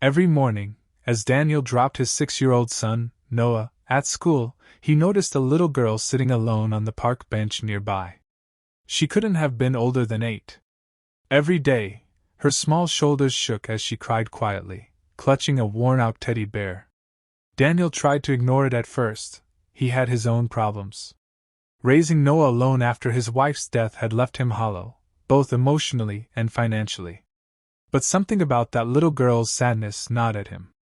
Every morning, as Daniel dropped his 6-year-old son, Noah, at school, he noticed a little girl sitting alone on the park bench nearby. She couldn't have been older than 8. Every day, her small shoulders shook as she cried quietly, clutching a worn-out teddy bear. Daniel tried to ignore it at first. He had his own problems. Raising Noah alone after his wife's death had left him hollow, both emotionally and financially. But something about that little girl's sadness gnawed at him.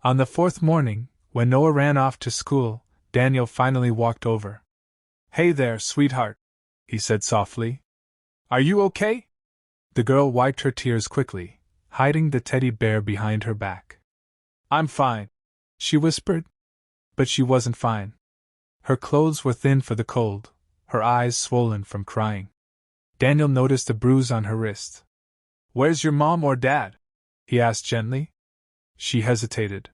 On the 4th morning, when Noah ran off to school, Daniel finally walked over. "Hey there, sweetheart," he said softly. "Are you okay?" The girl wiped her tears quickly, hiding the teddy bear behind her back. "I'm fine," she whispered. But she wasn't fine. Her clothes were thin for the cold, her eyes swollen from crying. Daniel noticed a bruise on her wrist. "Where's your mom or dad?" he asked gently. She hesitated.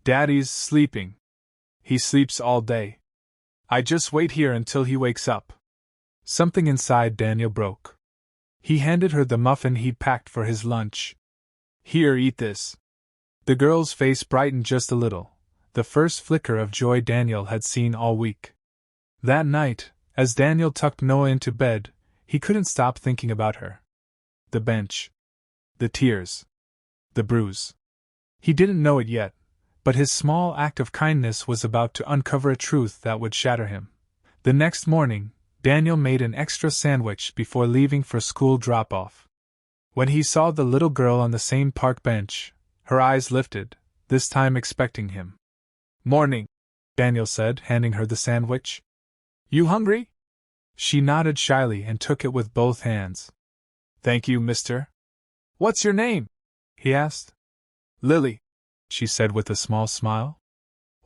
"Daddy's sleeping. He sleeps all day. I just wait here until he wakes up." Something inside Daniel broke. He handed her the muffin he'd packed for his lunch. "Here, eat this." The girl's face brightened just a little, the first flicker of joy Daniel had seen all week. That night, as Daniel tucked Noah into bed, he couldn't stop thinking about her. The bench. The tears. The bruise. He didn't know it yet, but his small act of kindness was about to uncover a truth that would shatter him. The next morning, Daniel made an extra sandwich before leaving for school drop-off. When he saw the little girl on the same park bench, her eyes lifted, this time expecting him. "Morning," Daniel said, handing her the sandwich. "You hungry?" She nodded shyly and took it with both hands. "Thank you, mister." "What's your name?" he asked. "Lily," she said with a small smile.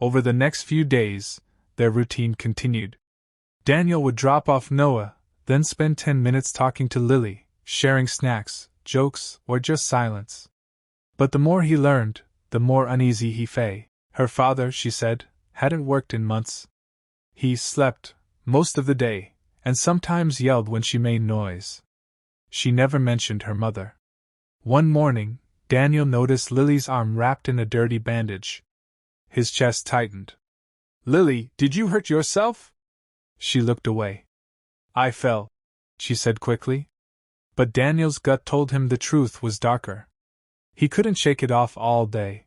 Over the next few days, their routine continued. Daniel would drop off Noah, then spend 10 minutes talking to Lily, sharing snacks, jokes, or just silence. But the more he learned, the more uneasy he felt. Her father, she said, hadn't worked in months. He slept most of the day, and sometimes yelled when she made noise. She never mentioned her mother. One morning, Daniel noticed Lily's arm wrapped in a dirty bandage. His chest tightened. "Lily, did you hurt yourself?" She looked away. "I fell," she said quickly. But Daniel's gut told him the truth was darker. He couldn't shake it off all day.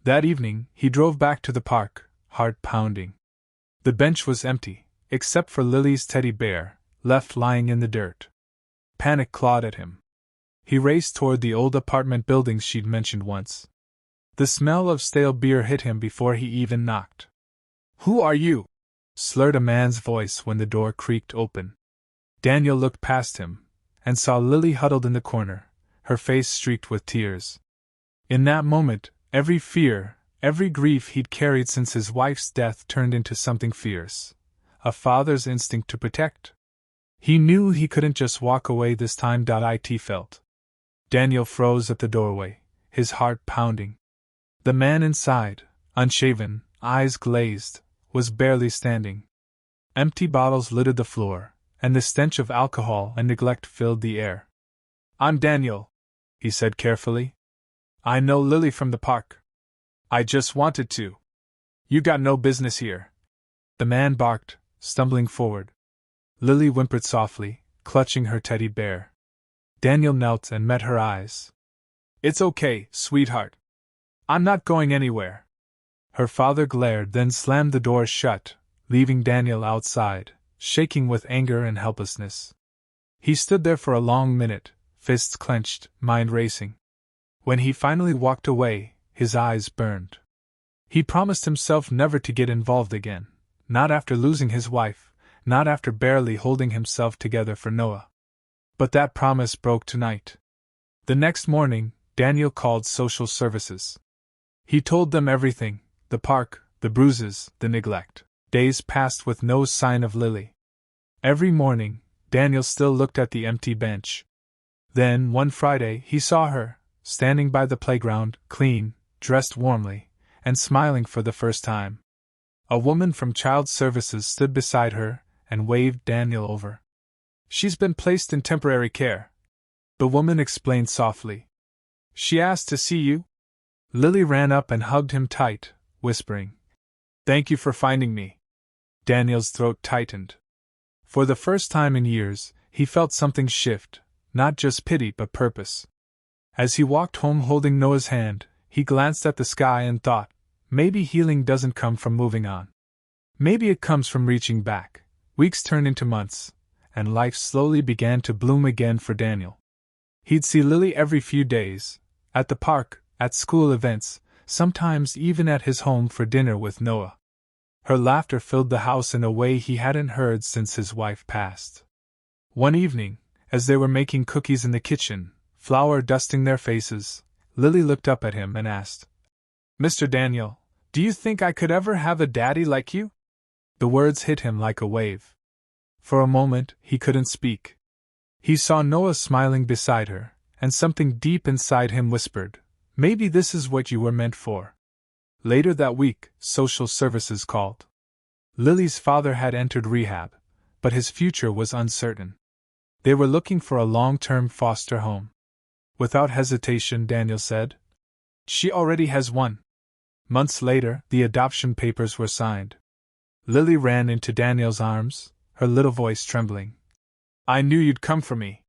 That evening, he drove back to the park, heart pounding. The bench was empty, except for Lily's teddy bear, left lying in the dirt. Panic clawed at him. He raced toward the old apartment buildings she'd mentioned once. The smell of stale beer hit him before he even knocked. "Who are you?" slurred a man's voice when the door creaked open. Daniel looked past him, and saw Lily huddled in the corner, her face streaked with tears. In that moment, every fear, every grief he'd carried since his wife's death turned into something fierce. A father's instinct to protect. He knew he couldn't just walk away this time. It felt. Daniel froze at the doorway, his heart pounding. The man inside, unshaven, eyes glazed, was barely standing. Empty bottles littered the floor, and the stench of alcohol and neglect filled the air. "I'm Daniel," he said carefully. "I know Lily from the park. I just wanted to. You got no business here." The man barked, stumbling forward. Lily whimpered softly, clutching her teddy bear. Daniel knelt and met her eyes. "It's okay, sweetheart. I'm not going anywhere." Her father glared, then slammed the door shut, leaving Daniel outside, shaking with anger and helplessness. He stood there for a long minute, fists clenched, mind racing. When he finally walked away, his eyes burned. He promised himself never to get involved again, not after losing his wife, not after barely holding himself together for Noah. But that promise broke tonight. The next morning, Daniel called social services. He told them everything, the park, the bruises, the neglect. Days passed with no sign of Lily. Every morning, Daniel still looked at the empty bench. Then, one Friday, he saw her, standing by the playground, clean, dressed warmly, and smiling for the first time. A woman from Child Services stood beside her and waved Daniel over. "She's been placed in temporary care," the woman explained softly. "She asked to see you." Lily ran up and hugged him tight, whispering, "Thank you for finding me." Daniel's throat tightened. For the first time in years, he felt something shift, not just pity but purpose. As he walked home holding Noah's hand, he glanced at the sky and thought, maybe healing doesn't come from moving on. Maybe it comes from reaching back. Weeks turned into months, and life slowly began to bloom again for Daniel. He'd see Lily every few days, at the park, at school events, sometimes even at his home for dinner with Noah. Her laughter filled the house in a way he hadn't heard since his wife passed. One evening, as they were making cookies in the kitchen, flour dusting their faces, Lily looked up at him and asked, "Mr. Daniel, do you think I could ever have a daddy like you?" The words hit him like a wave. For a moment, he couldn't speak. He saw Noah smiling beside her, and something deep inside him whispered, "Maybe this is what you were meant for." Later that week, social services called. Lily's father had entered rehab, but his future was uncertain. They were looking for a long-term foster home. Without hesitation, Daniel said, "She already has one." Months later, the adoption papers were signed. Lily ran into Daniel's arms, her little voice trembling. "I knew you'd come for me."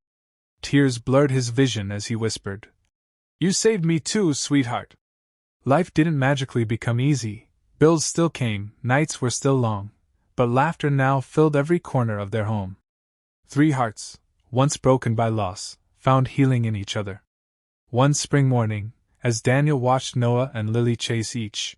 Tears blurred his vision as he whispered, "You saved me too, sweetheart." Life didn't magically become easy. Bills still came, nights were still long, but laughter now filled every corner of their home. 3 hearts, once broken by loss, found healing in each other. One spring morning, as Daniel watched Noah and Lily chase each